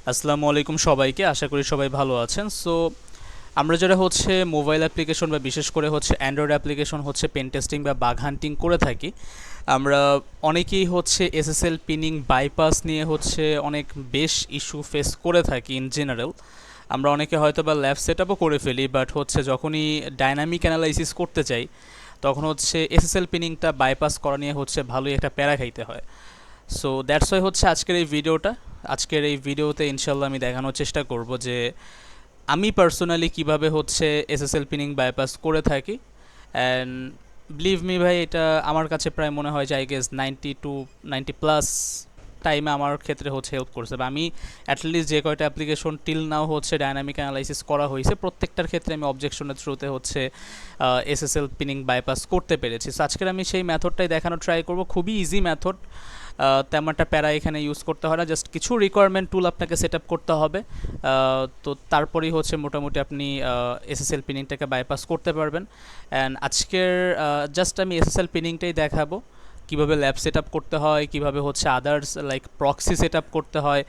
আসসালামু আলাইকুম সবাইকে, আশা করি সবাই ভালো আছেন। সো আমরা যারা হচ্ছে মোবাইল অ্যাপ্লিকেশন বা বিশেষ করে হচ্ছে অ্যান্ড্রয়েড অ্যাপ্লিকেশন হচ্ছে পেন টেস্টিং বা বাগ হান্টিং করে থাকি, আমরা অনেকেই হচ্ছে এসএসএল পিনিং বাইপাস নিয়ে হচ্ছে অনেক বেশ ইস্যু ফেস করে থাকি ইন জেনারেল। আমরা অনেকে হয়তো বা ল্যাব সেট আপও করে ফেলি, বাট হচ্ছে যখনই ডাইনামিক অ্যানালাইসিস করতে চাই তখন হচ্ছে এসএসএল পিনিংটা বাইপাস করা নিয়ে হচ্ছে ভালোই একটা প্যারা খাইতে হয়। সো দ্যাটস ওয়াই হচ্ছে আজকের এই ভিডিওতে ইনশাল্লাহ আমি দেখানোর চেষ্টা করব যে আমি পার্সোনালি কিভাবে হচ্ছে এসএসএল পিনিং বাইপাস করে থাকি। অ্যান্ড বিলিভ মি ভাই, এটা আমার কাছে প্রায় মনে হয় যে আই গেস 90 প্লাস টাইমে আমার ক্ষেত্রে হচ্ছে হেল্প করছে, বা আমি অ্যাটলিস্ট যে কয়টা অ্যাপ্লিকেশন টিল নাও হচ্ছে ডায়নামিক অ্যানালাইসিস করা হয়েছে প্রত্যেকটার ক্ষেত্রে আমি অবজেকশনের থ্রুতে হচ্ছে এসএসএল পিনিং বাইপাস করতে পেরেছি। সো আজকের আমি সেই মেথডটাই দেখানোর ট্রাই করব। খুবই ইজি মেথড, তেমন একটা প্যারা এখানে ইউজ করতে হয় না, জাস্ট কিছু রিকোয়ারমেন্ট টুল আপনাকে সেট আপ করতে হবে। তো তারপরেই হচ্ছে মোটামুটি আপনি এসএসএল পিনিংটাকে বাইপাস করতে পারবেন। অ্যান্ড আজকের জাস্ট আমি এসএসএল পিনিংটাই দেখাবো, কিভাবে ল্যাব সেট আপ করতে হয়, কিভাবে হচ্ছে others like proxy set up করতে হয়।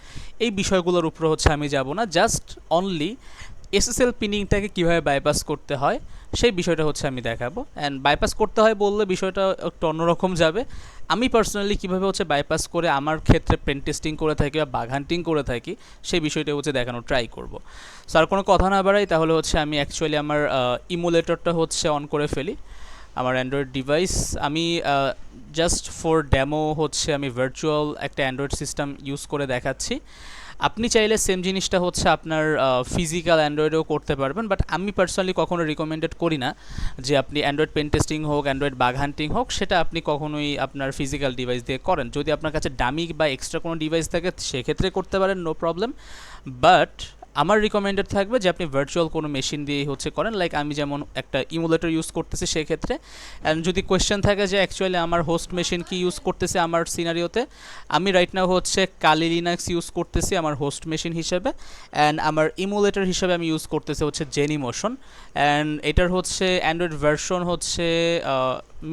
এই বিষয়গুলোর উপর হচ্ছে আমি যাব না, জাস্ট অনলি এসএসএল পিনিংটাকে কীভাবে বাইপাস করতে হয় সেই বিষয়টা হচ্ছে আমি দেখাবো। অ্যান্ড বাইপাস করতে হয় বললে বিষয়টা একটু অন্যরকম যাবে। আমি পার্সোনালি কীভাবে হচ্ছে বাইপাস করে আমার ক্ষেত্রে পেন টেস্টিং করে থাকি বা বাগ হান্টিং করে থাকি সেই বিষয়টা হচ্ছে দেখানোর ট্রাই করব। সো আর কোনো কথা না বাড়াই, তাহলে হচ্ছে আমি অ্যাকচুয়ালি আমার ইমুলেটরটা হচ্ছে অন করে ফেলি আমার অ্যান্ড্রয়েড ডিভাইস। আমি জাস্ট ফর ডেমো হচ্ছে আমি ভার্চুয়াল একটা অ্যান্ড্রয়েড সিস্টেম ইউজ করে দেখাচ্ছি। আপনি চাইলে সেম জিনিসটা হচ্ছে আপনার ফিজিক্যাল অ্যান্ড্রয়েডেও করতে পারবেন, বাট আমি পার্সোনালি কখনো রিকমেন্ডেড করি না যে আপনি অ্যান্ড্রয়েড পেন টেস্টিং হোক, অ্যান্ড্রয়েড বাগ হান্টিং হোক, সেটা আপনি কখনোই আপনার ফিজিক্যাল ডিভাইস দিয়ে করেন। যদি আপনার কাছে ডামি বা এক্সট্রা কোনো ডিভাইস থাকে সেক্ষেত্রে করতে পারেন, নো প্রবলেম। বাট আমার রিকমেন্ডেড থাকবে যে আপনি ভার্চুয়াল কোনো মেশিন দিয়েই হচ্ছে করেন, লাইক আমি যেমন একটা ইমুলেটর ইউজ করতেছি সেক্ষেত্রে। অ্যান্ড যদি কোয়েশ্চেন থাকে যে অ্যাকচুয়ালি আমার হোস্ট মেশিন কি ইউজ করতেছে আমার সিনারিওতে, আমি রাইট নাও হচ্ছে কালি লিনাক্স ইউজ করতেছি আমার হোস্ট মেশিন হিসেবে। অ্যান্ড আমার ইমুলেটর হিসেবে আমি ইউজ করতেছি হচ্ছে জেনি মোশন। অ্যান্ড এটার হচ্ছে অ্যান্ড্রয়েড ভার্সন হচ্ছে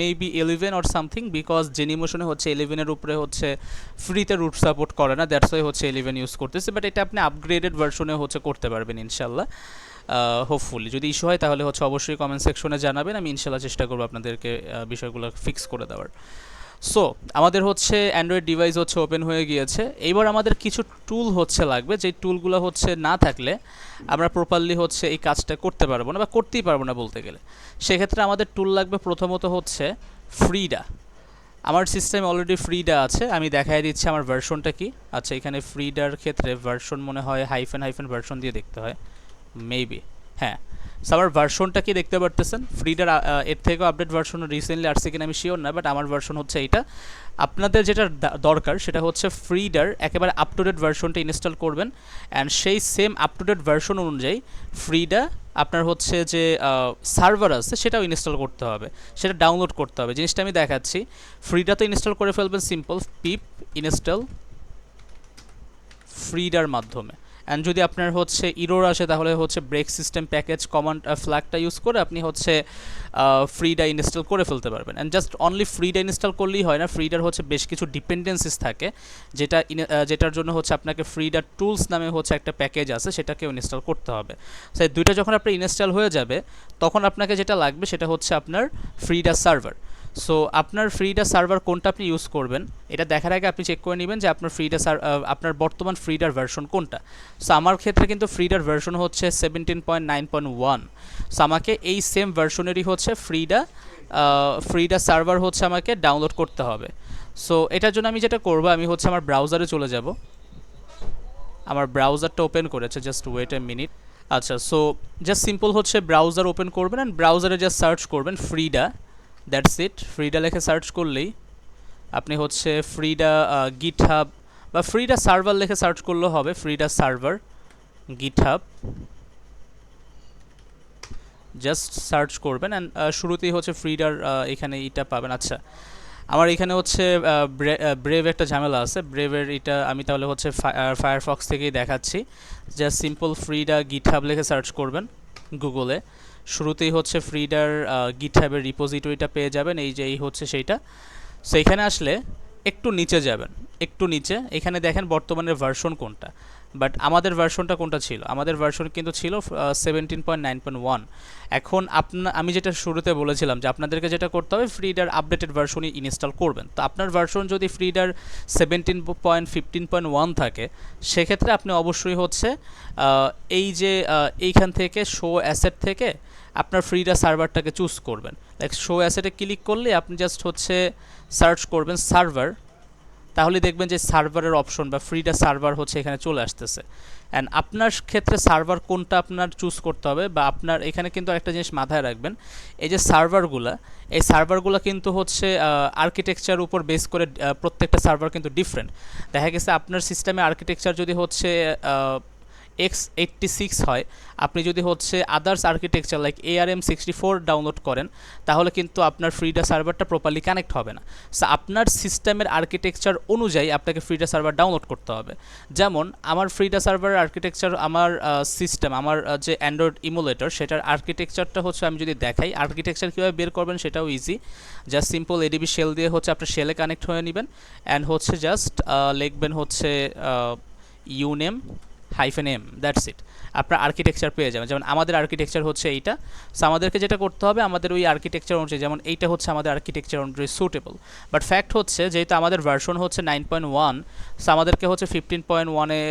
মেবি 11 অর সামথিং, বিকজ জেনি মোশনে হচ্ছে 11-এর উপরে হচ্ছে ফ্রিতে রুট সাপোর্ট করে না, দ্যাটস ওয়াই হচ্ছে 11 ইউজ করতেছে। বাট এটা আপনি আপগ্রেডেড ভার্সনে হচ্ছে করতে পারবেন ইনশাল্লাহ, হোপফুলি। যদি ইস্যু হয় তাহলে হচ্ছে অবশ্যই কমেন্ট সেকশনে জানাবেন, আমি ইনশাল্লাহ চেষ্টা করবো আপনাদেরকে বিষয়গুলো ফিক্স করে দেওয়ার। সো আমাদের হচ্ছে অ্যান্ড্রয়েড ডিভাইস হচ্ছে ওপেন হয়ে গিয়েছে। এইবার আমাদের কিছু টুল হচ্ছে লাগবে, যে টুলগুলো হচ্ছে না থাকলে আমরা প্রপারলি হচ্ছে এই কাজটা করতে পারবো না বা করতেই পারবো না বলতে গেলে। সেক্ষেত্রে আমাদের টুল লাগবে প্রথমত হচ্ছে ফ্রিডা। আমার সিস্টেমে অলরেডি ফ্রিডা আছে, আমি দেখাই দিচ্ছি আমার ভার্সনটা কি। আচ্ছা, এখানে ফ্রিডার ক্ষেত্রে ভার্সন মনে হয় হাইফেন হাইফেন ভার্সন দিয়ে দেখতে হয়, মেবি। হ্যাঁ, সো আমার ভার্সনটা কি দেখতে পারতেছেন? ফ্রিডার এর থেকেও আপডেট ভার্সন রিসেন্টলি আসছে কিনা আমি শিওর না, বাট আমার ভার্সন হচ্ছে এইটা। আপনাদের যেটা দরকার সেটা হচ্ছে ফ্রিডার একেবারে আপ টু ডেট ভার্সনটা ইনস্টল করবেন। অ্যান্ড সেই same up to date version অনুযায়ী ফ্রিডা আপনার হচ্ছে যে সার্ভার আছে সেটাও ইনস্টল করতে হবে, সেটা ডাউনলোড করতে হবে। জিনিসটা আমি দেখাচ্ছি। ফ্রিডা তো ইনস্টল করে ফেলবেন, সিম্পল পিপ ইনস্টল ফ্রিডার মাধ্যমে। অ্যান্ড যদি আপনার হচ্ছে ইরোর আসে তাহলে হচ্ছে ব্রেক সিস্টেম প্যাকেজ কমান্ড ফ্ল্যাগটা ইউজ করে আপনি হচ্ছে ফ্রিডা ইনস্টল করে ফেলতে পারবেন। And just only Frida install করলেই হয় না, ফ্রিডার হচ্ছে বেশ কিছু ডিপেন্ডেন্সিস থাকে, যেটার জন্য হচ্ছে আপনাকে ফ্রিডা টুলস নামে হচ্ছে একটা প্যাকেজ আছে, সেটাকেও ইনস্টল করতে হবে। সেই দুইটা যখন আপনার ইনস্টল হয়ে যাবে তখন আপনাকে যেটা লাগবে সেটা হচ্ছে আপনার ফ্রিডা সার্ভার। সো আপনার ফ্রিডা সার্ভার কোনটা আপনি ইউজ করবেন এটা দেখার আগে আপনি চেক করে নেবেন যে আপনার আপনার বর্তমান ফ্রিডার ভার্সন কোনটা। সো আমার ক্ষেত্রে কিন্তু ফ্রিডার ভার্সন হচ্ছে 17.9.1। সো আমাকে এই সেম ভার্সনেরই হচ্ছে ফ্রিডা সার্ভার হচ্ছে আমাকে ডাউনলোড করতে হবে। সো এটার জন্য আমি যেটা করব, আমি হচ্ছে আমার ব্রাউজারে চলে যাব। আমার ব্রাউজারটা ওপেন করেছে, জাস্ট ওয়েট এ মিনিট। আচ্ছা, সো জাস্ট সিম্পল হচ্ছে ব্রাউজার ওপেন করবেন অ্যান্ড ব্রাউজারে জাস্ট সার্চ করবেন ফ্রিডা, দ্যাটস ইট। ফ্রিডা লেখে সার্চ করলেই আপনি হচ্ছে ফ্রিডা গিটহাব বা ফ্রিডা সার্ভার লেখে সার্চ করলেও হবে, Frida server GitHub just search করবেন। অ্যান্ড শুরুতেই হচ্ছে ফ্রিডার এখানে এটা পাবেন। আচ্ছা, আমার এখানে হচ্ছে ব্রেভ একটা ঝামেলা আছে, ব্রেভের এটা আমি তাহলে হচ্ছে ফায়ারফক্স থেকেই দেখাচ্ছি। জাস্ট সিম্পল ফ্রিডা গিটহাব লেখে সার্চ করবেন গুগলে। শুরুতেই হচ্ছে ফ্রিডার গিটহাবের রিপোজিটরিটা পেয়ে যাবেন, এই হচ্ছে সেইটা। সো এখানে আসলে একটু নিচে যাবেন, একটু নিচে এখানে দেখেন বর্তমানের ভার্সন কোনটা। বাট আমাদের ভার্সনটা কোনটা ছিল, আমাদের ভার্সন কিন্তু ছিল 17.9.1। এখন আমি যেটা শুরুতে বলেছিলাম যে আপনাদেরকে যেটা করতে হবে ফ্রিডার আপডেটেড ভার্সনই ইনস্টল করবেন। তো আপনার ভার্সন যদি ফ্রিডার 17.15.1 থাকে সেক্ষেত্রে আপনি অবশ্যই হচ্ছে এই যে এইখান থেকে শো অ্যাসেট থেকে আপনার ফ্রিডার সার্ভারটাকে চুজ করবেন। লাইক শো অ্যাসেটে ক্লিক করলে আপনি জাস্ট হচ্ছে সার্চ করবেন সার্ভার, তাহলে দেখবেন যে সার্ভারের অপশন বা ফ্রিডার সার্ভার হচ্ছে এখানে চলে আসতেছে। অ্যান্ড আপনার ক্ষেত্রে সার্ভার কোনটা আপনার চুজ করতে হবে, বা আপনার এখানে কিন্তু একটা জিনিস মাথায় রাখবেন, এই যে সার্ভারগুলো, এই সার্ভারগুলো কিন্তু হচ্ছে আর্কিটেকচার উপর বেস করে প্রত্যেকটা সার্ভার কিন্তু ডিফারেন্ট। দেখা গেছে আপনার সিস্টেমে আর্কিটেকচার যদি হচ্ছে x86 হয়, আপনি যদি হচ্ছে others architecture like ARM64 download করেন তাহলে কিন্তু আপনার ফ্রিডা সার্ভারটা প্রপারলি কানেক্ট হবে না। সো আপনার সিস্টেমের আর্কিটেকচার অনুযায়ী আপনাকে ফ্রিডা সার্ভার ডাউনলোড করতে হবে। যেমন আমার ফ্রিডা সার্ভারের আর্কিটেকচার, আমার সিস্টেম, আমার যে অ্যান্ড্রয়েড ইমুলেটর সেটার আর্কিটেকচারটা হচ্ছে আমি যদি দেখাই, আর্কিটেকচার কীভাবে বের করবেন সেটাও easy. Just simple ADB shell দিয়ে হচ্ছে আপনার শেলে কানেক্ট হয়ে নেবেন অ্যান্ড হচ্ছে জাস্ট লিখবেন হচ্ছে ইউনেম -m, দ্যাটস ইট, আপনার আর্কিটেকচার পেয়ে যাবেন। যেমন আমাদের আর্কিটেকচার হচ্ছে এইটা। সো আমাদেরকে যেটা করতে হবে, আমাদের ওই আর্কিটেকচার অনুযায়ী, যেমন এইটা হচ্ছে আমাদের আর্কিটেকচার অনুযায়ী সুটেবল। বাট ফ্যাক্ট হচ্ছে যেহেতু আমাদের ভার্সন হচ্ছে 9.1, সো আমাদেরকে হচ্ছে 15.1-এ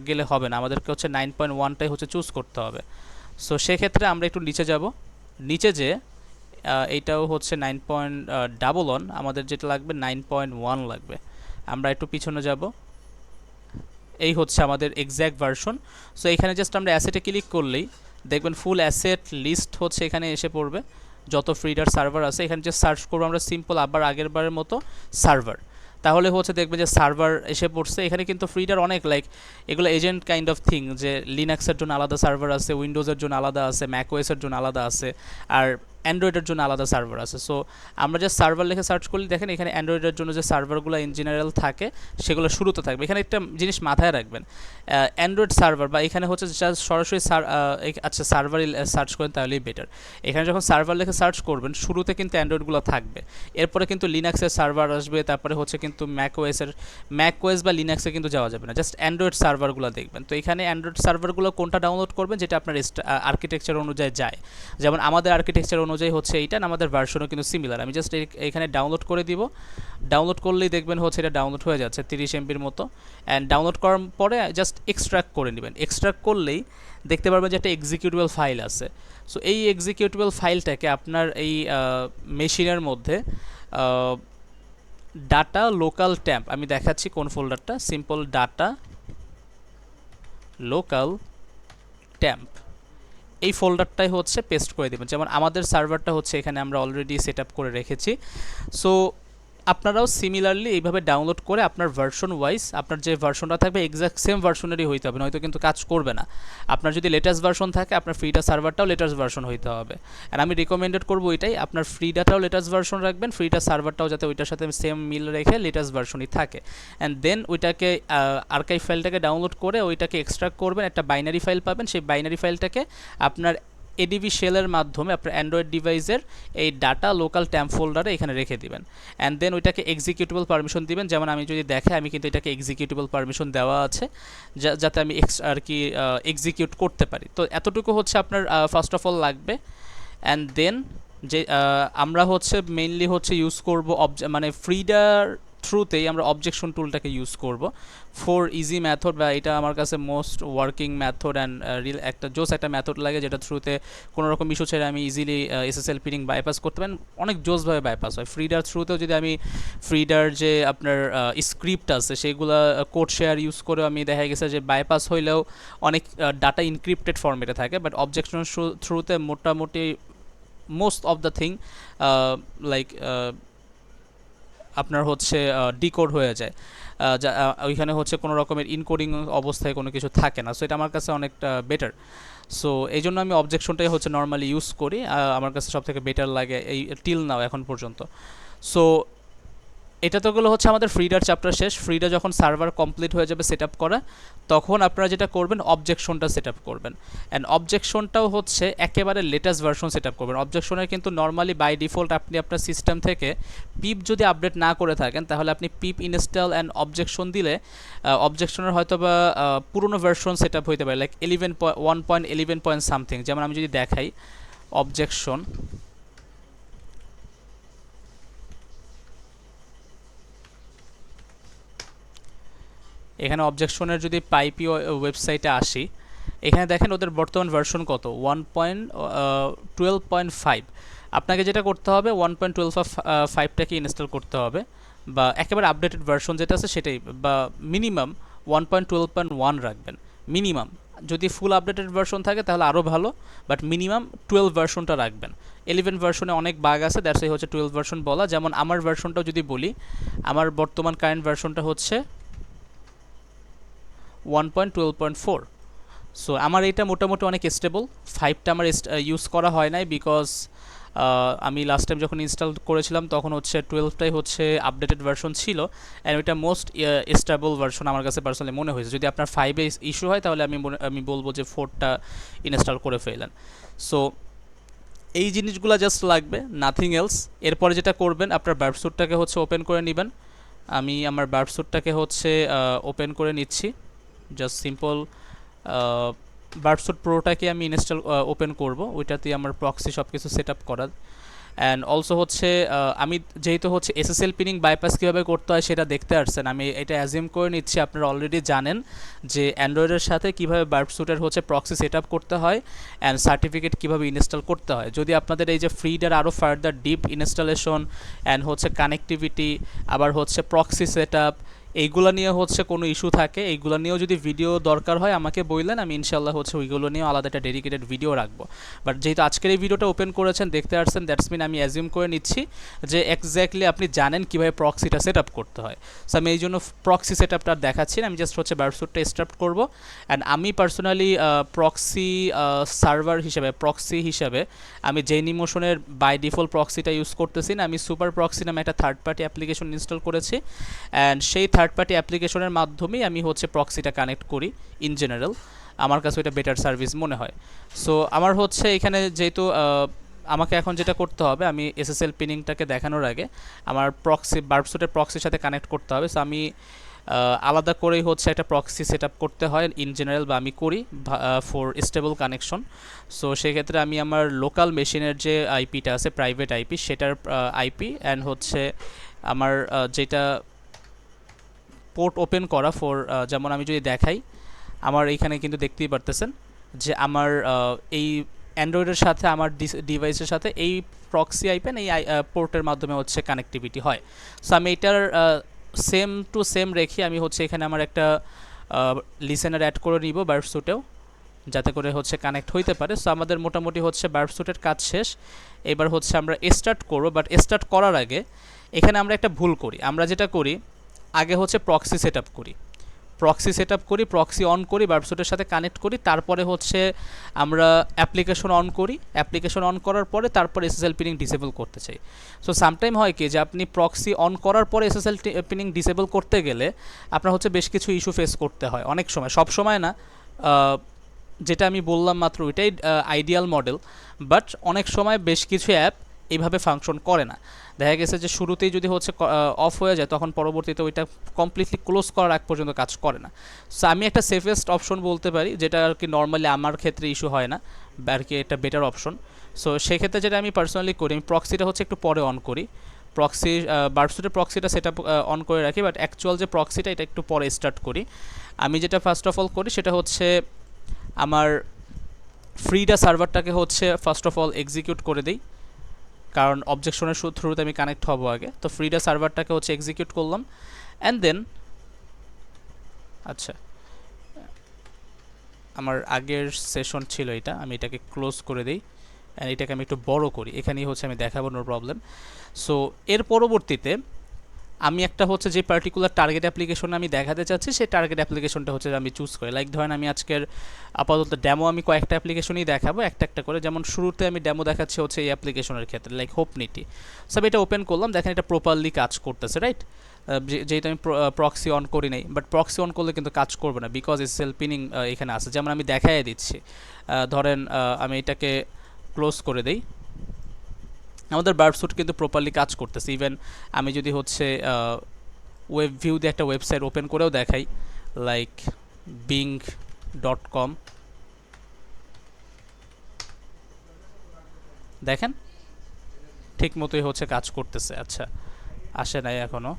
গেলে হবে না, আমাদেরকে হচ্ছে 9.1টাই হচ্ছে চুজ করতে হবে। সো সেক্ষেত্রে আমরা একটু নিচে যাব, নিচে যে এইটাও হচ্ছে 9.1, আমাদের যেটা লাগবে 9.1 লাগবে। আমরা একটু পিছনে যাব, এই হচ্ছে আমাদের এক্স্যাক্ট ভার্সন। সো এখানে জাস্ট আমরা অ্যাসেটে ক্লিক করলেই দেখবেন ফুল অ্যাসেট লিস্ট হচ্ছে এখানে এসে পড়বে, যত ফ্রিডার সার্ভার আছে। এখানে যে সার্চ করবো আমরা সিম্পল আবার আগের বারের মতো সার্ভার, তাহলে হচ্ছে দেখবে যে সার্ভার এসে পড়ছে। এখানে কিন্তু ফ্রিডার অনেক লাইক এগুলো এজেন্ট কাইন্ড অফ থিং, যে লিনাক্সের জন্য আলাদা সার্ভার আছে, উইন্ডোজের জন্য আলাদা আছে, ম্যাকওএসের জন্য আলাদা আছে, আর অ্যান্ড্রয়েডের জন্য আলাদা সার্ভার আছে। সো আমরা যে সার্ভার লিখে সার্চ করলে দেখেন এখানে অ্যান্ড্রয়েডের জন্য যে সার্ভারগুলো ইন জেনারেল থাকে সেগুলো শুরুতে থাকবে। এখানে একটা জিনিস মাথায় রাখবেন, অ্যান্ড্রয়েড সার্ভার বা এখানে হচ্ছে সরাসরি আচ্ছা সার্ভারই সার্চ করেন তাহলেই বেটার। এখানে যখন সার্ভার লিখে সার্চ করবেন শুরুতে কিন্তু অ্যান্ড্রয়েডগুলো থাকবে, এরপরে কিন্তু লিনাক্সের সার্ভার আসবে, তারপরে হচ্ছে কিন্তু ম্যাকওএস বা লিনাক্সে কিন্তু যাওয়া যাবে না, জাস্ট অ্যান্ড্রয়েড সার্ভারগুলো দেখবেন। তো এখানে অ্যান্ড্রয়েড সার্ভারগুলো কোনটা ডাউনলোড করবেন যেটা আপনার আর্কিটেকচার অনুযায়ী যায়। যেমন আমাদের আর্কিটেকচার অনুযায়ী হচ্ছে এইটা, আমাদের ভার্সনও কিন্তু সিমিলার। আমি জাস্ট এখানে ডাউনলোড করে দিব, ডাউনলোড করলেই দেখবেন হচ্ছে এটা ডাউনলোড হয়ে যাচ্ছে 30 MB মতো। অ্যান্ড ডাউনলোড করার পরে জাস্ট এক্সট্রাক্ট করে নেবেন, এক্সট্রাক্ট করলেই দেখতে পারবেন যে একটা এক্সিকিউটেবল ফাইল আছে। সো এই এক্সিকিউটেবল ফাইলটাকে আপনার এই মেশিনের মধ্যে ডাটা লোকাল ট্যাম্প, আমি দেখাচ্ছি কোন ফোল্ডারটা, সিম্পল ডাটা লোকাল ট্যাম্প, এই ফোল্ডারটাই হচ্ছে পেস্ট করে দেবেন। যেমন আমাদের সার্ভারটা হচ্ছে এখানে আমরা অলরেডি সেট আপ করে রেখেছি। সো আপনারাও সিমিলারলি এইভাবে ডাউনলোড করে আপনার ভার্সন ওয়াইজ আপনার যে ভার্সনটা থাকবে এক্সাক্ট সেম ভার্সনেরই হইতে হবে, নয়তো কিন্তু কাজ করবে না। আপনার যদি লেটেস্ট ভার্সন থাকে আপনার ফ্রিডা সার্ভারটাও লেটেস্ট ভার্সন হইতে হবে। আর আমি রিকমেন্ডেড করবো এটাই, আপনার ফ্রিডাটাও লেটেস্ট ভার্সন রাখবেন, ফ্রিডা সার্ভারটাও যাতে ওইটার সাথে সেম মিল রেখে লেটেস্ট ভার্সনই থাকে। অ্যান্ড দেন ওইটাকে আর্কাইভ ফাইলটাকে ডাউনলোড করে ওইটাকে এক্সট্রাক্ট করবেন, একটা বাইনারি ফাইল পাবেন, সেই বাইনারি ফাইলটাকে আপনার এডিবি শেলের মাধ্যমে আপনার অ্যান্ড্রয়েড ডিভাইসের এই ডাটা লোকাল ট্যাম্প ফোল্ডারে এখানে রেখে দিবেন। অ্যান্ড দেন ওইটাকে এক্সিকিউটেবল পারমিশন দিবেন। যেমন আমি যদি দেখাই, আমি কিন্তু এটাকে এক্সিকিউটেবল পারমিশন দেওয়া আছে যাতে আমি আর কি এক্সিকিউট করতে পারি। তো এতটুকু হচ্ছে আপনার ফার্স্ট অফ অল লাগবে। অ্যান্ড দেন যে আমরা হচ্ছে মেইনলি হচ্ছে ইউজ করব মানে ফ্রিডার থ্রুতেই আমরা অবজেকশন টুলটাকে ইউজ করব ফর ইজি মেথড, বা এটা আমার কাছে most working method and reel একটা জোস একটা মেথড লাগে, যেটা থ্রুতে কোনো রকম ইস্যু ছেড়ে আমি ইজিলি SSL পিনিং বাইপাস করতে পারেন, অনেক জোসভাবে বাইপাস হয়। ফ্রিডার থ্রুতেও যদি আমি ফ্রিডার যে আপনার স্ক্রিপ্ট আছে সেগুলো কোড শেয়ার ইউজ করে আমি দেখা গেছে যে বাইপাস হইলেও অনেক ডাটা ইনক্রিপ্টেড ফর্মেটে থাকে, বাট অবজেকশন থ্রুতে মোটামুটি most of the thing like আপনার হচ্ছে ডিকোড হয়ে যায়, ওইখানে হচ্ছে কোনো রকমের ইনকোডিং অবস্থায় কোনো কিছু থাকে না। সো এটা আমার কাছে অনেকটা বেটার। সো এই জন্য আমি অবজেকশনটাই হচ্ছে নর্মালি ইউজ করি, আমার কাছে সব থেকে বেটার লাগে এই টিল নাও এখন পর্যন্ত। সো এটা তো গেলো হচ্ছে আমাদের ফ্রিডার চ্যাপ্টার শেষ। ফ্রিডা যখন সার্ভার কমপ্লিট হয়ে যাবে সেট আপ করা, তখন আপনারা যেটা করবেন অবজেকশনটা সেট আপ করবেন। অ্যান্ড অবজেকশনটাও হচ্ছে একেবারে লেটেস্ট ভার্সন সেট আপ করবেন। অবজেকশনের কিন্তু নর্মালি বাই ডিফল্ট আপনি আপনার সিস্টেম থেকে পিপ যদি আপডেট না করে থাকেন, তাহলে আপনি পিপ ইনস্টল অ্যান্ড অবজেকশন দিলে অবজেকশনের হয়তো বা পুরোনো ভার্সন সেট আপ হইতে পারে, লাইক 1.11 সামথিং। যেমন আমি যদি দেখাই অবজেকশন, এখানে অবজেকশনের যদি পাইপি ওয়েবসাইটে আসি, এখানে দেখেন ওদের বর্তমান ভার্সন কত, 1.12.5। আপনাকে যেটা করতে হবে 1.12.5টাকে ইনস্টল করতে হবে, বা একেবারে আপডেটেড ভার্সন যেটা আছে সেটাই, বা মিনিমাম 1.12.1 রাখবেন মিনিমাম। যদি ফুল আপডেটেড ভার্সন থাকে তাহলে আরও ভালো, বাট মিনিমাম 12 ভার্সনটা রাখবেন। 11 ভার্সনে অনেক বাগ আছে, দ্যাটস হচ্ছে 12 ভার্সন বলা। যেমন আমার ভার্সনটাও যদি বলি, আমার বর্তমান কারেন্ট ভার্সনটা হচ্ছে 1.12.4। সো আমার এটা মোটামুটি অনেক স্টেবল। 5টা আমার ইউজ করা হয় নাই, বিকজ আমি লাস্ট টাইম যখন ইনস্টল করেছিলাম তখন হচ্ছে 12টাই হচ্ছে আপডেটেড ভার্সন ছিল, অ্যান্ড ওইটা মোস্ট স্টেবল ভার্সন আমার কাছে পার্সোনালি মনে হয়েছে। যদি আপনার 5এ ইস্যু হয় তাহলে আমি বলবো যে 4টা ইনস্টল করে ফেলেন। সো এই জিনিসগুলো জাস্ট লাগবে, নাথিং এলস। এরপরে যেটা করবেন, আপনার বার্বস্যুটটাকে হচ্ছে ওপেন করে নেবেন। আমি আমার বার্বস্যুটটাকে হচ্ছে ওপেন করে নিচ্ছি। জাস্ট সিম্পল বার্বস্যুট প্রোটাকে আমি ইনস্টল ওপেন করব, ওইটাতেই আমার প্রক্সি সব কিছু সেট আপ করার। অ্যান্ড অলসো হচ্ছে আমি যেহেতু হচ্ছে এসএসএল পিনিং বাইপাস কীভাবে করতে হয় সেটা দেখতে আসছেন, আমি এটা অ্যাজিউম করে নিচ্ছি আপনারা অলরেডি জানেন যে অ্যান্ড্রয়েডের সাথে কীভাবে বার্বস্যুটের হচ্ছে প্রক্সি সেট আপ করতে হয় অ্যান্ড সার্টিফিকেট কীভাবে ইনস্টল করতে হয়। যদি আপনাদের এই যে ফ্রিডার আরও ফার্দার ডিপ ইনস্টলেশন অ্যান্ড হচ্ছে কানেক্টিভিটি, আবার হচ্ছে প্রক্সি সেট আপ, এইগুলো নিয়ে হচ্ছে কোনো ইস্যু থাকে, এইগুলো নিয়েও যদি ভিডিও দরকার হয় আমাকে বললেন, আমি ইনশাল্লাহ হচ্ছে ওইগুলো নিয়েও আলাদা একটা ডেডিকেটেড ভিডিও রাখবো। বাট যেহেতু আজকের এই ভিডিওটা ওপেন করেছেন, দেখতে আসছেন, দ্যাটস মিন আমি অ্যাজিউম করে নিচ্ছি যে এক্স্যাক্টলি আপনি জানেন কীভাবে প্রক্সিটা সেট আপ করতে হয়। সো আমি এই জন্য প্রক্সি সেট আপটা দেখাচ্ছি না, আমি জাস্ট হচ্ছে বার্বস্যুটটা স্টার্ট করবো। অ্যান্ড আমি পার্সোনালি প্রক্সি সার্ভার হিসেবে, প্রক্সি হিসাবে আমি জেনিমোশনের বাই ডিফল্ট প্রক্সিটা ইউজ করতেছি না, আমি সুপার প্রক্সি নামে একটা থার্ড পার্টি অ্যাপ্লিকেশন ইনস্টল করেছি। অ্যান্ড সেই থার্ড পার্টি অ্যাপ্লিকেশনের মাধ্যমেই আমি হচ্ছে প্রক্সিটা কানেক্ট করি। ইন জেনারেল আমার কাছে ওইটা বেটার সার্ভিস মনে হয়। সো আমার হচ্ছে এখানে যেহেতু আমাকে এখন যেটা করতে হবে, আমি এসএসএল পিনিংটাকে দেখানোর আগে আমার প্রক্সি বার্বস্যুটের প্রক্সির সাথে কানেক্ট করতে হবে। সো আমি আলাদা করেই হচ্ছে একটা প্রক্সি সেট আপ করতে হয় ইন জেনারেল, বা আমি করি ফর স্টেবল কানেকশন। সো সেক্ষেত্রে আমি আমার লোকাল মেশিনের যে আইপিটা আছে, প্রাইভেট আইপি, সেটার আইপি অ্যান্ড হচ্ছে আমার যেটা পোর্ট ওপেন করা ফর, যেমন আমি যদি দেখাই, আমার এইখানে কিন্তু দেখতেই পারতেছেন যে আমার এই অ্যান্ড্রয়েডের সাথে আমার ডিভাইসের সাথে এই প্রক্সি আইপেন এই পোর্টের মাধ্যমে হচ্ছে কানেক্টিভিটি হয়। সো আমি এটার সেম টু সেম রেখে আমি হচ্ছে এখানে আমার একটা লিসেনার অ্যাড করে নিব বার্বস্যুটেও, যাতে করে হচ্ছে কানেক্ট হইতে পারে। সো আমাদের মোটামুটি হচ্ছে বার্বস্যুটের কাজ শেষ। এবার হচ্ছে আমরা স্টার্ট করব, বাট স্টার্ট করার আগে এখানে আমরা একটা ভুল করি। আমরা যেটা করি, আগে হচ্ছে প্রক্সি সেট আপ করি, প্রক্সি অন করি, বার্বস্যুটের সাথে কানেক্ট করি, তারপরে হচ্ছে আমরা অ্যাপ্লিকেশন অন করি, অ্যাপ্লিকেশন অন করার পরে তারপর এসএসএল পিনিং ডিসেবল করতে চাই। সো সামটাইম হয় কি যে আপনি প্রক্সি অন করার পরে এসএসএল পিনিং ডিসেবল করতে গেলে আপনার হচ্ছে বেশ কিছু ইস্যু ফেস করতে হয় অনেক সময়, সব সময় না। যেটা আমি বললাম মাত্র ওইটাই আইডিয়াল মডেল, বাট অনেক সময় বেশ কিছু অ্যাপ এইভাবে ফাংশন করে না। দেখা গেছে যে শুরুতেই যদি হচ্ছে অফ হয়ে যায়, তখন পরবর্তীতে ওইটা কমপ্লিটলি ক্লোজ করার আগ পর্যন্ত কাজ করে না। সো আমি একটা সেফেস্ট অপশন বলতে পারি, যেটা আর কি নর্মালি আমার ক্ষেত্রে ইস্যু হয় না, আর কি এটা বেটার অপশন। সো সেক্ষেত্রে যেটা আমি পার্সোনালি করি, আমি প্রক্সিটা হচ্ছে একটু পরে অন করি, প্রক্সি বার্বস্যুটের প্রক্সিটা সেট আপ অন করে রাখি, বাট অ্যাকচুয়াল যে প্রক্সিটা এটা একটু পরে স্টার্ট করি। আমি যেটা ফার্স্ট অফ অল করি সেটা হচ্ছে আমার ফ্রিডা সার্ভারটাকে হচ্ছে ফার্স্ট অফ অল এক্সিকিউট করে দিই, কারণ অবজেকশনের থ্রুতে আমি কানেক্ট হব আগে। তো ফ্রিডা সার্ভারটাকে হচ্ছে এক্সিকিউট করলাম, অ্যান্ড দেন আচ্ছা আমার আগের সেশন ছিল এটা, আমি এটাকে ক্লোজ করে দিই অ্যান্ড এটাকে আমি একটু বড় করি, এখানেই হচ্ছে আমি দেখাবো, নো প্রবলেম। সো এর পরবর্তীতে আমি একটা হচ্ছে যে পার্টিকুলার টার্গেট অ্যাপ্লিকেশন আমি দেখাতে চাচ্ছি সেই টার্গেট অ্যাপ্লিকেশনটা হচ্ছে আমি চুজ করি। লাইক ধরেন আমি আজকের আপাতত ডেমো আমি কয়েকটা অ্যাপ্লিকেশনই দেখাবো একটা একটা করে। যেমন শুরুতে আমি ডেমো দেখাচ্ছি হচ্ছে এই অ্যাপ্লিকেশনের ক্ষেত্রে লাইক হোপনিটি। সব এটা ওপেন করলাম, দেখেন এটা প্রপারলি কাজ করতেছে, রাইট? যেহেতু আমি প্রক্সি অন করি নাই, বাট প্রক্সি অন করলে কিন্তু কাজ করবে না বিকজ এসএসএল পিনিং এখানে আছে। যেমন আমি দেখাই দিচ্ছি, ধরেন আমি এটাকে ক্লোজ করে দেই, আমাদের বার্ডস্যুট কিন্তু প্রপারলি কাজ করতেছে। ইভেন আমি যদি হচ্ছে ওয়েব ভিউ দিয়ে একটা ওয়েবসাইট ওপেন করেও দেখাই, লাইক bing.com, দেখেন ঠিক মতোই হচ্ছে কাজ করতেছে। আচ্ছা, আসে নাই এখনো।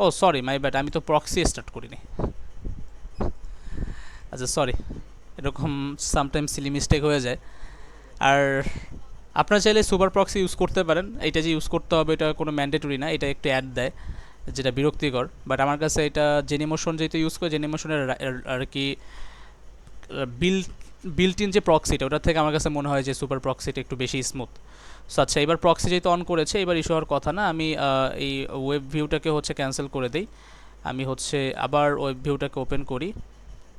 ও সরি, মাই ব্যাড, আমি তো প্রক্সি স্টার্ট করিনি। আচ্ছা সরি, এরকম সামটাইম সিলি মিস্টেক হয়ে যায়। আর আপনারা চাইলে সুপার প্রক্সি ইউজ করতে পারেন, এটা যে ইউজ করতে হবে এটা কোনো ম্যান্ডেটরি না, এটা একটু অ্যাড দেয় যেটা বিরক্তিকর। বাট আমার কাছে এটা জেনিমোশন যেহেতু ইউজ করে, জেনিমোশনের আর কি বিল্ট ইন যে প্রক্সিটা, ওটার থেকে আমার কাছে মনে হয় যে সুপার প্রক্সিটা একটু বেশি স্মুথ। সো আচ্ছা, এবার প্রক্সি যেহেতু অন করেছে, এবার ইস্যু হওয়ার কথা না। আমি এই ওয়েব ভিউটাকে হচ্ছে ক্যান্সেল করে দিই, আমি হচ্ছে আবার ওয়েব ভিউটাকে ওপেন করি,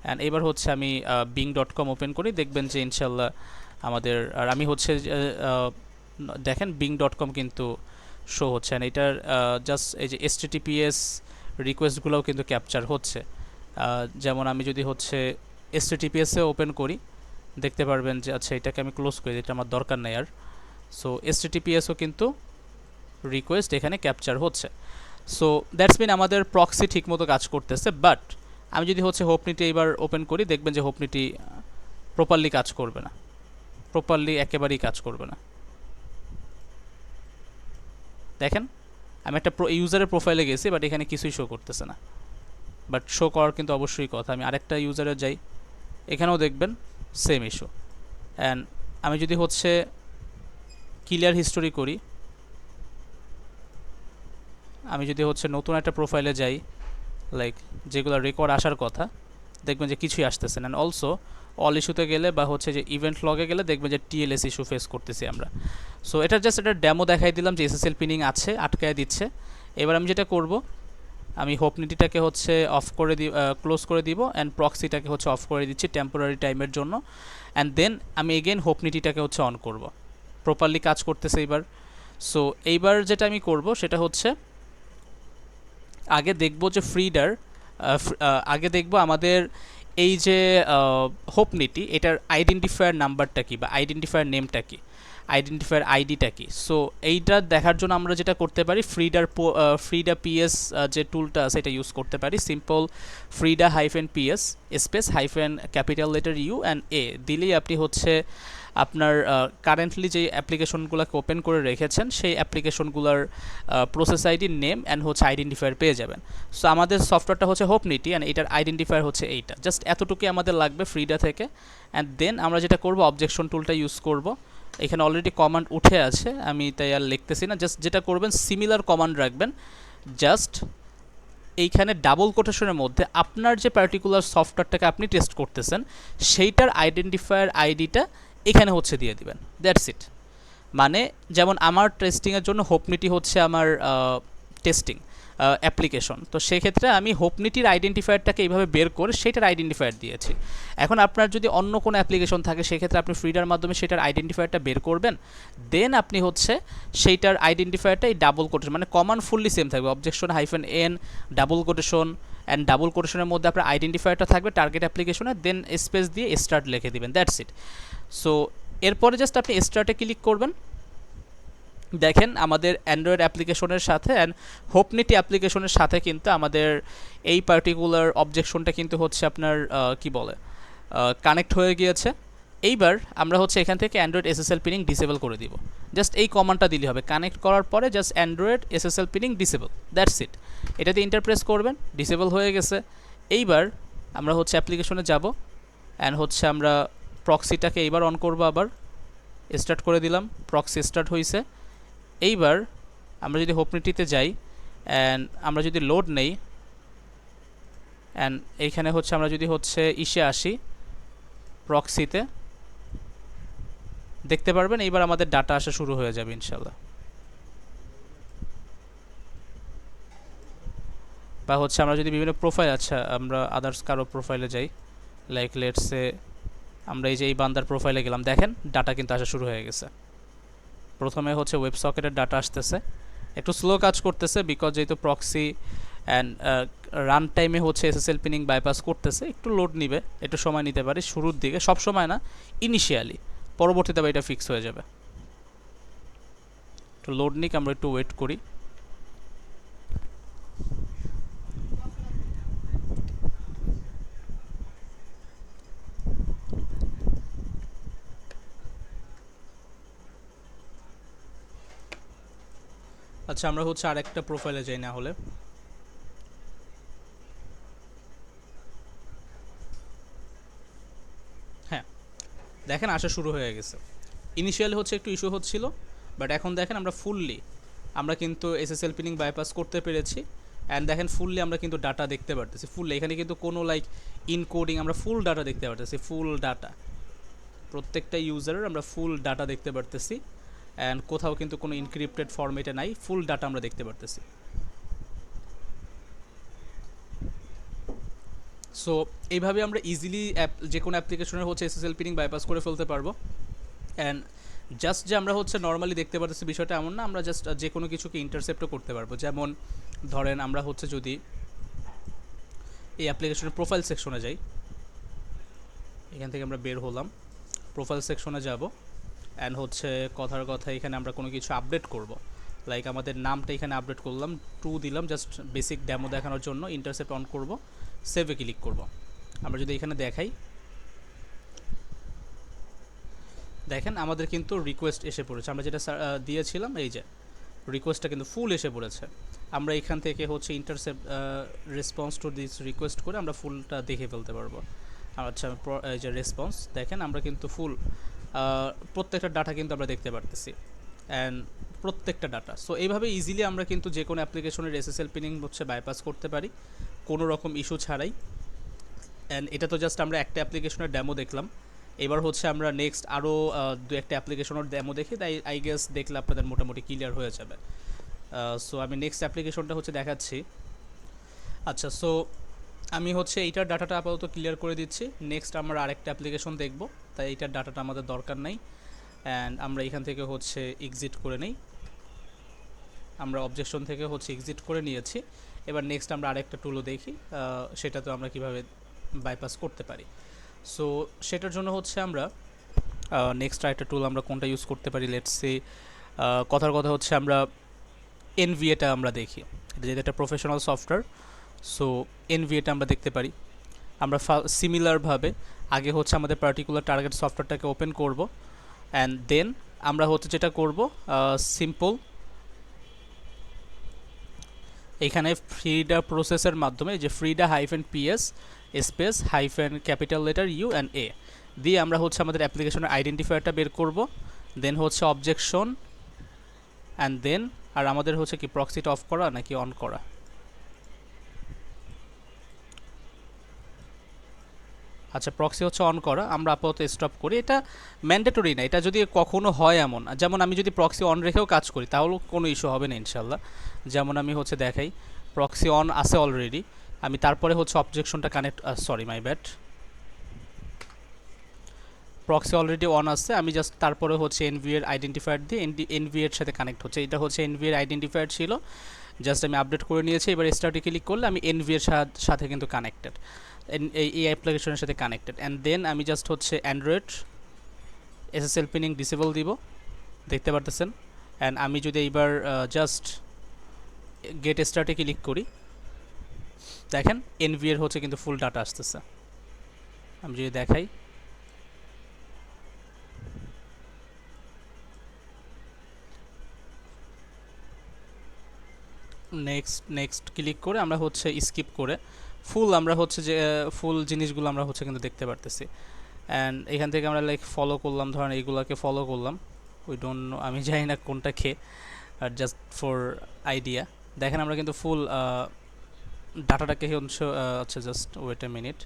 অ্যান্ড এবার হচ্ছে আমি bing.com ওপেন করি, দেখবেন যে ইনশাল্লাহ আমাদের, আর আমি হচ্ছে দেখেন bing.com কিন্তু শো হচ্ছে, অ্যান্ড এটার জাস্ট এই যে HTTPS রিকোয়েস্টগুলোও কিন্তু ক্যাপচার হচ্ছে। যেমন আমি যদি হচ্ছে HTTPS-এ ওপেন করি, দেখতে পারবেন যে আচ্ছা এটাকে আমি ক্লোজ করি, এটা আমার দরকার নেই আর। সো HTTPS-ও কিন্তু রিকোয়েস্ট এখানে ক্যাপচার হচ্ছে। সো দ্যাটস মিন আমাদের প্রক্সি ঠিকমতো কাজ করতেছে। বাট আমি যদি হচ্ছে হোপনিটি এবার ওপেন করি, দেখবেন যে হোপনিটি প্রপারলি কাজ করবে না, প্রপারলি একেবারেই কাজ করবে না। দেখেন আমি একটা ইউজারের প্রোফাইলে গেছি, বাট এখানে কিছুই শো করতেছে না। বাট শো করার কিন্তু অবশ্যই কথা। আমি আরেকটা ইউজারে যাই, এখানেও দেখবেন সেম ইস্যু। অ্যান্ড আমি যদি হচ্ছে ক্লিয়ার হিস্টোরি করি, আমি যদি হচ্ছে নতুন একটা প্রোফাইলে যাই, লাইক যেগুলো রেকর্ড আসার কথা, দেখবেন যে কিছুই আসতেছে না। অলসো অল ইস্যুতে গেলে বা হচ্ছে যে ইভেন্ট লগে গেলে দেখবেন যে TLS ইস্যু ফেস করতেছি আমরা। সো এটা জাস্ট একটা ডেমো দেখাই দিলাম যে SSL পিনিং আছে, আটকায় দিচ্ছে। এবার আমি যেটা করব, আমি হোপনিটিটাকে হচ্ছে অফ করে ক্লোজ করে দিব, অ্যান্ড প্রক্সিটাকে হচ্ছে অফ করে দিচ্ছি টেম্পোরারি টাইমের জন্য। অ্যান্ড দেন আমি এগেন হোপনিটিটাকে হচ্ছে অন করব, প্রপারলি কাজ করতেছে এইবার। সো এইবার যেটা আমি করব সেটা হচ্ছে আগে দেখব যে ফ্রিডার, আগে দেখব আমাদের এই যে হোপনিটি, এটার আইডেন্টিফায়ার নাম্বারটা কি বা আইডেন্টিফায়ার নেমটা কি, আইডেন্টিফায়ার আইডিটা কি। সো এইটা দেখার জন্য আমরা যেটা করতে পারি, ফ্রিডা পিএস যে টুলটা আছে এটা ইউজ করতে পারি। Simple Frida -PS space hyphen capital letter U and A দিলেই আপনি হচ্ছে আপনার কারেন্টলি যে অ্যাপ্লিকেশনগুলোকে ওপেন করে রেখেছেন সেই অ্যাপ্লিকেশনগুলোর প্রসেস আইডি, নেম অ্যান্ড হচ্ছে আইডেন্টিফায়ার পেয়ে যাবেন। সো আমাদের সফটওয়্যারটা হচ্ছে হোপনিটি অ্যান্ড এটার আইডেন্টিফায়ার হচ্ছে এইটা। জাস্ট এতটুকুই আমাদের লাগবে ফ্রিডা থেকে। অ্যান্ড দেন আমরা যেটা করব, অবজেকশন টুলটা ইউজ করব। এখানে অলরেডি কমান্ড উঠে আছে, আমি তাই আর লিখতেছি না। জাস্ট যেটা করবেন, সিমিলার কমান্ড রাখবেন। জাস্ট এইখানে ডাবল কোটেশনের মধ্যে আপনার যে পার্টিকুলার সফটওয়্যারটাকে আপনি টেস্ট করতেছেন সেইটার আইডেন্টিফায়ার আইডিটা এখানে হচ্ছে দিয়ে দিবেন। That's it. মানে যেমন আমার টেস্টিংয়ের জন্য হোপনিটি হচ্ছে আমার টেস্টিং অ্যাপ্লিকেশন, তো সেক্ষেত্রে আমি হোপনিটির আইডেন্টিফায়ারটাকে এইভাবে বের করে সেটার আইডেন্টিফায়ার দিয়েছি। এখন আপনার যদি অন্য কোনো অ্যাপ্লিকেশন থাকে সেক্ষেত্রে আপনি ফ্রিডার মাধ্যমে সেটার আইডেন্টিফায়ারটা বের করবেন, দেন আপনি হচ্ছে সেইটার আইডেন্টিফায়ারটা এই ডাবল কোটেশন, মানে কমান ফুললি সেম থাকবে, objection -n double quotation and double কোটেশনের মধ্যে আপনার আইডেন্টিফায়ারটা থাকবে টার্গেট অ্যাপ্লিকেশনে, দেন স্পেস দিয়ে স্টার্ট লিখে দিবেন। That's it. সো এরপরে জাস্ট আপনি স্টার্টে ক্লিক করবেন। দেখেন আমাদের অ্যান্ড্রয়েড অ্যাপ্লিকেশনের সাথে অ্যান্ড হোপনিটি অ্যাপ্লিকেশনের সাথে কিন্তু আমাদের এই পার্টিকুলার অবজেকশনটা কিন্তু হচ্ছে আপনার কি বলে কানেক্ট হয়ে গিয়েছে। এইবার আমরা হচ্ছে এখান থেকে অ্যান্ড্রয়েড SSL পিনিং ডিসেবল করে দিব। জাস্ট এই কমান্ডটা দিলে হবে, কানেক্ট করার পরে just Android SSL pinning disable, that's it. এটাতে ইন্টার প্রেস করবেন, ডিসেবল হয়ে গেছে। এইবার আমরা হচ্ছে অ্যাপ্লিকেশনে যাব অ্যান্ড হচ্ছে আমরা প্রক্সিটাকে এইবার অন করব, আবার স্টার্ট করে দিলাম, প্রক্সি স্টার্ট হয়েছে। এইবার আমরা যদি হোপনিটিতে যাই অ্যান্ড আমরা যদি লোড নেই অ্যান্ড এইখানে হচ্ছে আমরা যদি হচ্ছে ইসে আসি প্রক্সিতে, দেখতে পারবেন এইবার আমাদের ডাটা আসা শুরু হয়ে যাবে ইনশাল্লাহ। বা হচ্ছে আমরা যদি বিভিন্ন প্রোফাইল, আচ্ছা আমরা আদার্স কারো প্রোফাইলে যাই, লাইক লেটসে আমরা এই যে এই বান্দার প্রোফাইলে গেলাম, দেখেন ডাটা কিন্তু আসা শুরু হয়ে গেছে। প্রথমে হচ্ছে ওয়েব সকেটের ডাটা আসতেছে, একটু স্লো কাজ করতেছে বিকজ যেহেতু প্রক্সি অ্যান্ড রান টাইমে হচ্ছে এসএসএল পিনিং বাইপাস করতেছে, একটু লোড নিবে, একটু সময় নিতে পারে শুরুর দিকে, সব সময় না, ইনিশিয়ালি, পরবর্তীতে এটা ফিক্স হয়ে যাবে। একটু লোড নিক, আমরা একটু ওয়েট করি। আচ্ছা আমরা হচ্ছে আরেকটা প্রোফাইলে যাই না হলে। হ্যাঁ দেখেন আসা শুরু হয়ে গেছে। ইনিশিয়ালি হচ্ছে একটু ইস্যু হচ্ছিল, বাট এখন দেখেন আমরা ফুললি আমরা কিন্তু এসএসএল পিনিং বাইপাস করতে পেরেছি। অ্যান্ড দেখেন ফুললি আমরা কিন্তু ডাটা দেখতে পারতেছি, ফুললি এখানে কিন্তু কোনো লাইক ইনকোডিং, আমরা ফুল ডাটা দেখতে পারতেছি, ফুল ডাটা, প্রত্যেকটা ইউজারের আমরা ফুল ডাটা দেখতে পারতেছি। অ্যান্ড কোথাও কিন্তু কোনো ইনক্রিপ্টেড ফরম্যাটে নাই, ফুল ডাটা আমরা দেখতে পারতেছি। সো এইভাবে আমরা ইজিলি যে কোনো অ্যাপ্লিকেশনের হচ্ছে এসএসএল পিনিং বাইপাস করে ফেলতে পারবো। অ্যান্ড জাস্ট যে আমরা হচ্ছে নর্মালি দেখতে পারতেছি বিষয়টা এমন না, আমরা জাস্ট যে কোনো কিছুকে ইন্টারসেপ্টও করতে পারবো। যেমন ধরেন আমরা হচ্ছে যদি এই অ্যাপ্লিকেশনের প্রোফাইল সেকশনে যাই, এখান থেকে আমরা বের হলাম, প্রোফাইল সেকশনে যাব, অ্যান্ড হচ্ছে কথার কথা এখানে আমরা কোনো কিছু আপডেট করব, লাইক আমাদের নামটা এখানে আপডেট করলাম, টু দিলাম জাস্ট বেসিক ডেমো দেখানোর জন্য, ইন্টারসেপ্ট অন করব, সেভে ক্লিক করব। আমরা যদি এখানে দেখাই, দেখেন আমাদের কিন্তু রিকোয়েস্ট এসে পড়েছে, আমরা যেটা দিয়েছিলাম এই যে রিকোয়েস্টটা কিন্তু ফুল এসে পড়েছে। আমরা এখান থেকে হচ্ছে intercept response to this request করে আমরা ফুলটা দেখে ফেলতে পারবো। আচ্ছা এই যে রেসপন্স দেখেন আমরা কিন্তু ফুল প্রত্যেকটা ডাটা কিন্তু আমরা দেখতে পারতেছি, অ্যান্ড প্রত্যেকটা ডাটা। সো এইভাবে ইজিলি আমরা কিন্তু যে কোনো অ্যাপ্লিকেশনের এসএসএল পিনিং হচ্ছে বাইপাস করতে পারি কোনো রকম ইস্যু ছাড়াই। অ্যান্ড এটা তো জাস্ট আমরা একটা অ্যাপ্লিকেশনের ডেমো দেখলাম, এবার হচ্ছে আমরা নেক্সট আরও দু একটা অ্যাপ্লিকেশনের ডেমো দেখি, তাই আই গেস দেখলে আপনাদের মোটামুটি ক্লিয়ার হয়ে যাবে। সো আমি নেক্সট অ্যাপ্লিকেশনটা হচ্ছে দেখাচ্ছি। আচ্ছা সো আমি হচ্ছে এইটার ডাটাটা আপাতত ক্লিয়ার করে দিচ্ছি, নেক্সট আমরা আরেকটা অ্যাপ্লিকেশন দেখব, তাই এইটার ডাটাটা আমাদের দরকার নেই। অ্যান্ড আমরা এখান থেকে হচ্ছে এক্সিট করে নেই, আমরা অবজেকশন থেকে হচ্ছে এক্সিট করে নিয়েছি। এবার নেক্সট আমরা আরেকটা টুলও দেখি, সেটা তো আমরা কিভাবে বাইপাস করতে পারি। সো সেটার জন্য হচ্ছে আমরা নেক্সট আরেকটা টুল আমরা কোনটা ইউজ করতে পারি, লেটস সে কথার কথা হচ্ছে আমরা এনভিএটা আমরা দেখি, এটা যেটা একটা প্রফেশনাল সফটওয়্যার। সো এনভিএটা আমরা দেখতে পারি। আমরা সিমিলারভাবে আগে হচ্ছে আমাদের পার্টিকুলার টার্গেট সফটওয়্যারটাকে ওপেন করব, অ্যান্ড দেন আমরা হচ্ছে যেটা করব সিম্পল এখানে ফ্রিডা প্রসেসের মাধ্যমে যে Frida hyphen PS space hyphen capital letter U and A দিয়ে আমরা হচ্ছে আমাদের অ্যাপ্লিকেশনের আইডেন্টিফায়ারটা বের করব, দেন হচ্ছে অবজেকশন, অ্যান্ড দেন আর আমাদের হচ্ছে কি প্রক্সিটা অফ করা নাকি অন করা। আচ্ছা প্রক্সি হচ্ছে অন করা, আমরা আপাতত স্টপ করি, এটা ম্যান্ডেটরি না, এটা যদি কখনো হয় এমন, যেমন আমি যদি প্রক্সি অন রেখেও কাজ করি তাহলেও কোনো ইস্যু হবে না ইনশাল্লাহ। যেমন আমি হচ্ছে দেখাই, প্রক্সি অন আছে অলরেডি, আমি তারপরে হচ্ছে অবজেকশনটা connect, sorry my bad, proxy already on আছে, আমি জাস্ট তারপরে হচ্ছে এনভিএর আইডেন্টিফায়ার দিয়ে এনভিএর সাথে কানেক্ট হচ্ছে, এটা হচ্ছে এনভিএর আইডেন্টিফায়ার ছিল, জাস্ট আমি আপডেট করে নিয়েছি। এবার স্টার্টে ক্লিক করলে আমি এনভিএর সাথে কিন্তু কানেক্টেড, এই অ্যাপ্লিকেশনের সাথে কানেক্টেড। অ্যান্ড দেন আমি জাস্ট হচ্ছে অ্যান্ড্রয়েড এসএসএল পিনিং ডিসেবল দিব, দেখতে পারতেছেন। অ্যান্ড আমি যদি এইবার জাস্ট গেট স্টার্টে ক্লিক করি, দেখেন এনভিএর হচ্ছে কিন্তু ফুল ডাটা আসতেছে। আমি যদি দেখাই, নেক্সট ক্লিক করে আমরা হচ্ছে স্কিপ করে ফুল আমরা হচ্ছে যে ফুল জিনিসগুলো আমরা হচ্ছে কিন্তু দেখতে পারতেছি। অ্যান্ড এখান থেকে আমরা লাইক ফলো করলাম, ধরেন এইগুলোকে ফলো করলাম, উই ডোন্ট নো, আমি জানি না কোনটা খেয়ে, আর জাস্ট ফর আইডিয়া দেখেন আমরা কিন্তু ফুল ডাটাটাকে হচ্ছে আচ্ছা জাস্ট ওয়েট এ মিনিট,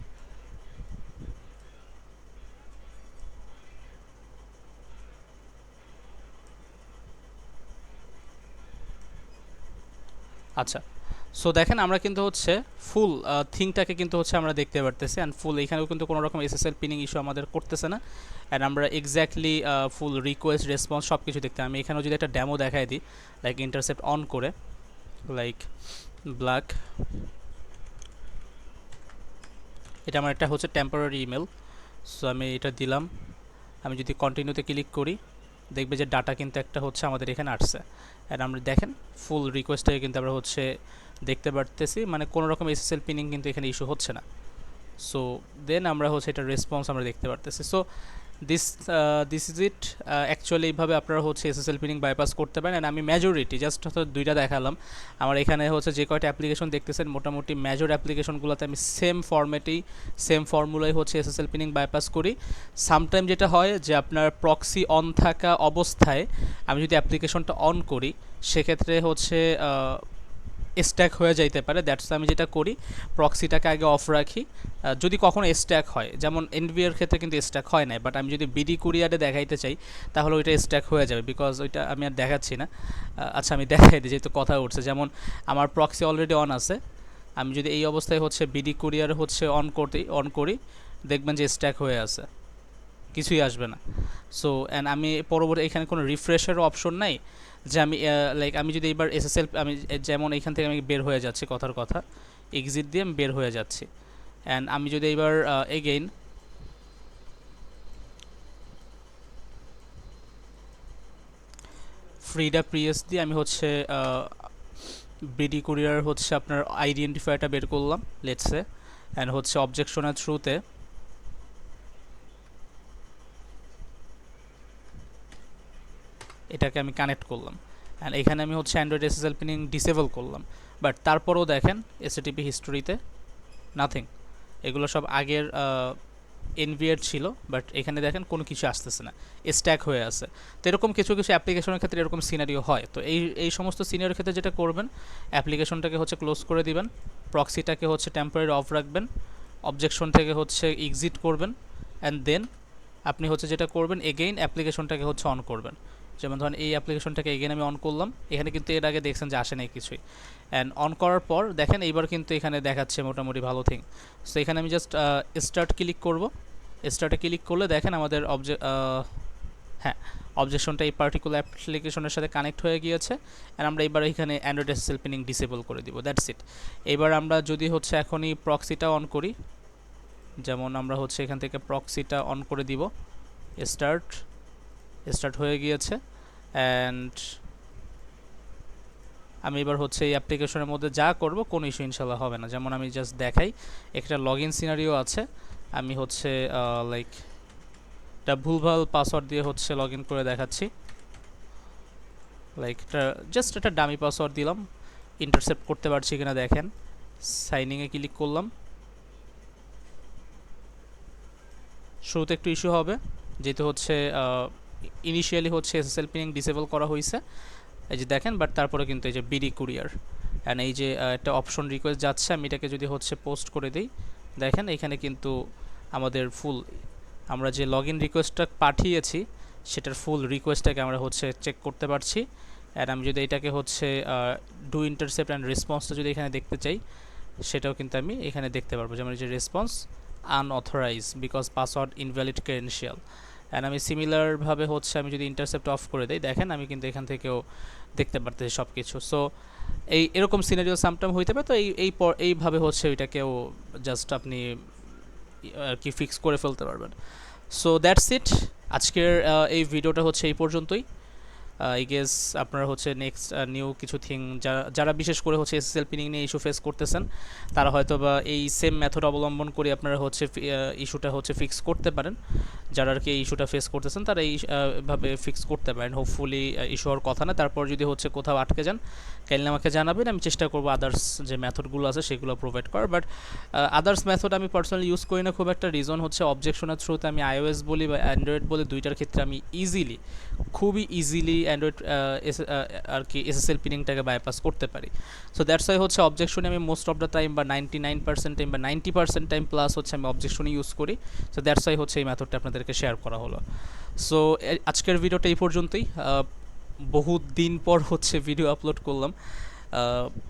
আচ্ছা, সো দেখেন আমরা কিন্তু হচ্ছে ফুল থিংটাকে কিন্তু হচ্ছে আমরা দেখতে পারতেছি, অ্যান্ড ফুল এখানেও কিন্তু কোনো রকম এসএসএল পিনিং ইস্যু আমাদের করতেছে না, অ্যান্ড আমরা এক্স্যাক্টলি ফুল রিকোয়েস্ট রেসপন্স সব কিছু দেখতে। আমি এখানেও যদি একটা ডেমো দেখাই দিই, লাইক ইন্টারসেপ্ট অন করে, লাইক ব্ল্যাক, এটা আমার একটা হচ্ছে টেম্পোরারি ইমেল। সো আমি এটা দিলাম, আমি যদি কন্টিনিউতে ক্লিক করি দেখবে যে ডাটা কিন্তু একটা হচ্ছে আমাদের এখানে আসছে, অ্যান্ড আমরা দেখেন ফুল রিকোয়েস্টটাকে কিন্তু আমরা হচ্ছে দেখতে পারতেছি, মানে কোনো রকম এসএসএল পিনিং কিন্তু এখানে ইস্যু হচ্ছে না। সো দেন আমরা হচ্ছে এটা রেসপন্স আমরা দেখতে পারতেছি। So this this is it. Actually এইভাবে আপনারা হচ্ছে এসএসএল পিনিং বাইপাস করতে পারেন, অ্যান্ড আমি মেজরিটি জাস্ট হয়তো দুইটা দেখালাম। আমার এখানে হচ্ছে যে কয়টা অ্যাপ্লিকেশন দেখতেছেন মোটামুটি মেজর অ্যাপ্লিকেশনগুলোতে আমি সেম ফরম্যাটেই সেম ফর্মুলায় হচ্ছে এসএসএল পিনিং বাইপাস করি। সামটাইম যেটা হয় যে আপনার প্রক্সি অন থাকা অবস্থায় আমি যদি অ্যাপ্লিকেশনটা অন করি সেক্ষেত্রে হচ্ছে স্ট্যাক হয়ে যাইতে পারে। দ্যাটস আমি যেটা করি, প্রক্সিটাকে আগে অফ রাখি। যদি কখনো স্ট্যাক হয়, যেমন এনভিআর ক্ষেত্রে কিন্তু স্ট্যাক হয় না, বাট আমি যদি বিডি কুরিয়ারে দেখাইতে চাই তাহলে ওইটা স্ট্যাক হয়ে যাবে, বিকজ ওইটা আমি আর দেখাচ্ছি না। আচ্ছা আমি দেখাই দিই যেহেতু কথা উঠছে। যেমন আমার প্রক্সি অলরেডি অন আছে, আমি যদি এই অবস্থায় হচ্ছে বিডি কুরিয়ার হচ্ছে অন করি, দেখবেন যে স্ট্যাক হয়ে আছে, কিছুই আসবে না। সো অ্যান্ড আমি পরবর্তী এখানে কোনো রিফ্রেশেরও অপশন নাই যে আমি লাইক আমি যদি এবার এসএসএল আমি যেমন এখান থেকে আমি বের হয়ে যাচ্ছি, কথার কথা এক্সিট দিয়ে আমি বের হয়ে যাচ্ছি, অ্যান্ড আমি যদি এবার এগেইন ফ্রিডা প্রিয়েস দিয়ে আমি হচ্ছে বিডি কুরিয়ার হচ্ছে আপনার আইডেন্টিফায়ারটা বের করলাম লেটসে, অ্যান্ড হচ্ছে অবজেকশনের থ্রুতে এটাকে আমি কানেক্ট করলাম, অ্যান্ড এখানে আমি হচ্ছে অ্যান্ড্রয়েড এসএসএল পিনিং ডিসেবল করলাম। বাট তারপরেও দেখেন এসএটিপি হিস্টোরিতে নাথিং, এগুলো সব আগের এনভিআর ছিল, বাট এখানে দেখেন কোনো কিছু আসতেছে না, স্ট্যাক হয়ে আছে। তো এরকম কিছু কিছু অ্যাপ্লিকেশনের ক্ষেত্রে এরকম সিনারিও হয়। তো এই সমস্ত সিনারিওর ক্ষেত্রে যেটা করবেন, অ্যাপ্লিকেশনটাকে হচ্ছে ক্লোজ করে দিবেন, প্রক্সিটাকে হচ্ছে টেম্পোরারি অফ রাখবেন, অবজেকশন থেকে হচ্ছে এক্সিট করবেন, অ্যান্ড দেন আপনি হচ্ছে যেটা করবেন এগেইন অ্যাপ্লিকেশনটাকে হচ্ছে অন করবেন। যেমন ধরেন এই অ্যাপ্লিকেশনটাকে এগেইন আমি অন করলাম, এখানে কিন্তু এর আগে দেখছেন যে আসে নাই কিছুই, অ্যান্ড অন করার পর দেখেন এইবার কিন্তু এখানে দেখাচ্ছে মোটামুটি ভালো থিং। সো এখানে আমি জাস্ট স্টার্ট ক্লিক করব, স্টার্টে ক্লিক করলে দেখেন আমাদের হ্যাঁ অবজেকশনটা এই পার্টিকুলার অ্যাপ্লিকেশনের সাথে কানেক্ট হয়ে গিয়েছে, অ্যান্ড আমরা এবার এখানে অ্যান্ড্রয়েড এসএসএল পিনিং ডিসেবল করে দিব, দ্যাটস ইট। এবার আমরা যদি হচ্ছে এখনই প্রক্সিটা অন করি, যেমন আমরা হচ্ছে এখান থেকে প্রক্সিটা অন করে দিব, স্টার্ট হয়ে গিয়েছে, অ্যান্ড আমি এবার হচ্ছে এই অ্যাপ্লিকেশনের মধ্যে যা করব কোনো ইস্যু ইনশাল্লাহ হবে না। যেমন আমি জাস্ট দেখাই, একটা লগ ইন সিনারিও আছে, আমি হচ্ছে লাইক একটা ভুলভাল পাসওয়ার্ড দিয়ে হচ্ছে লগ ইন করে দেখাচ্ছি, লাইক জাস্ট একটা ডামি পাসওয়ার্ড দিলাম, ইন্টারসেপ্ট করতে পারছি কিনা দেখেন, সাইনিংয়ে ক্লিক করলাম। শুরুতে একটু ইস্যু হবে যেহেতু হচ্ছে ইনিশিয়ালি হচ্ছে এসএসএল পিনিং ডিসেবল করা হয়েছে, এই যে দেখেন, বাট তারপরে কিন্তু এই যে বিডি কুরিয়ার অ্যান্ড এই যে একটা অপশন রিকোয়েস্ট যাচ্ছে, আমি এটাকে যদি হচ্ছে পোস্ট করে দিই, দেখেন এখানে কিন্তু আমাদের ফুল আমরা যে লগ ইন রিকোয়েস্টটা পাঠিয়েছি সেটার ফুল রিকোয়েস্টটাকে আমরা হচ্ছে চেক করতে পারছি। অ্যান্ড আমি যদি এটাকে হচ্ছে ডু ইন্টারসেপ্ট অ্যান্ড রেসপন্সটা যদি এখানে দেখতে চাই, সেটাও কিন্তু আমি এখানে দেখতে পারবো, যেমন এই যে response unauthorised because password invalid credential. And আমি সিমিলারভাবে হচ্ছে আমি যদি ইন্টারসেপ্ট অফ করে দিই, দেখেন আমি কিন্তু এখান থেকেও দেখতে পারতেছি সব কিছু। সো এরকম সিনারিও সামটাইম হইতে পারে। তো এইভাবে হচ্ছে ওইটাকেও জাস্ট আপনি আর কি ফিক্স করে ফেলতে পারবেন। সো দ্যাটস ইট, আজকের এই ভিডিওটা হচ্ছে এই পর্যন্তই। আই গেস আপনারা হচ্ছে নেক্সট নিউ কিছু থিং যারা বিশেষ করে হচ্ছে এসএসএল পিনিং নিয়ে ইস্যু ফেস করতেছেন তারা হয়তো বা এই সেম মেথড অবলম্বন করে আপনারা হচ্ছে ইস্যুটা হচ্ছে ফিক্স করতে পারেন। যারা আর কি এই ইস্যুটা ফেস করতেছেন তারা এইভাবে ফিক্স করতে পারেন, হোপফুলি ইস্যু হওয়ার কথা না। তারপর যদি হচ্ছে কোথাও আটকে যান কাইন্ডলি আমাকে জানাবেন, আমি চেষ্টা করবো আদার্স যে মেথডগুলো আছে সেগুলো প্রোভাইড করার। বাট আদার্স মেথড আমি পার্সোনালি ইউজ করি না খুব একটা, রিজন হচ্ছে অবজেকশনের থ্রুতে আমি আইওএস বলি বা অ্যান্ড্রয়েড বলি দুইটার ক্ষেত্রে আমি খুবই ইজিলি অ্যান্ড্রয়েড আর কি এসএসএল পিনিংটাকে বাইপাস করতে পারি। সো দ্যাটস ওয়াই হচ্ছে অবজেকশনে আমি মোস্ট অফ দ্য টাইম বা 99% টাইম বা 90% টাইম প্লাস হচ্ছে আমি অবজেকশনই ইউজ করি। সো দ্যাটস ওয়াই হচ্ছে এই মেথডটা আপনাদেরকে শেয়ার করা হলো। সো আজকের ভিডিওটা এই পর্যন্তই, বহুত দিন পর হচ্ছে ভিডিও আপলোড করলাম।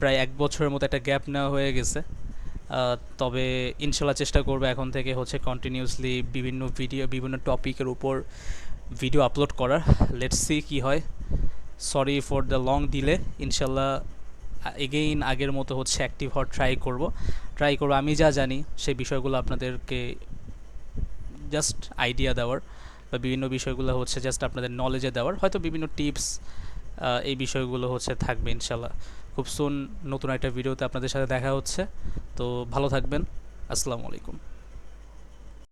প্রায় 1 বছরের মতো একটা গ্যাপ নেওয়া হয়ে গেছে। তবে ইনশাল্লাহ চেষ্টা করবো এখন থেকে হচ্ছে কন্টিনিউয়াসলি বিভিন্ন টপিকের উপর ভিডিও আপলোড করার। লেটস সি কি হয়। Sorry for the long delay. ইনশাল্লাহ এগেইন আগের মতো হচ্ছে অ্যাক্টিভ হওয়ার ট্রাই করব আমি যা জানি সেই বিষয়গুলো আপনাদেরকে জাস্ট আইডিয়া দেওয়ার, বা বিভিন্ন বিষয়গুলো হচ্ছে জাস্ট আপনাদের নলেজে দেওয়ার, হয়তো বিভিন্ন টিপস এই বিষয়গুলো হচ্ছে থাকবে ইনশাল্লাহ। খুব সুন নতুন একটা ভিডিওতে আপনাদের সাথে দেখা হচ্ছে। তো ভালো থাকবেন। আসসালামু আলাইকুম।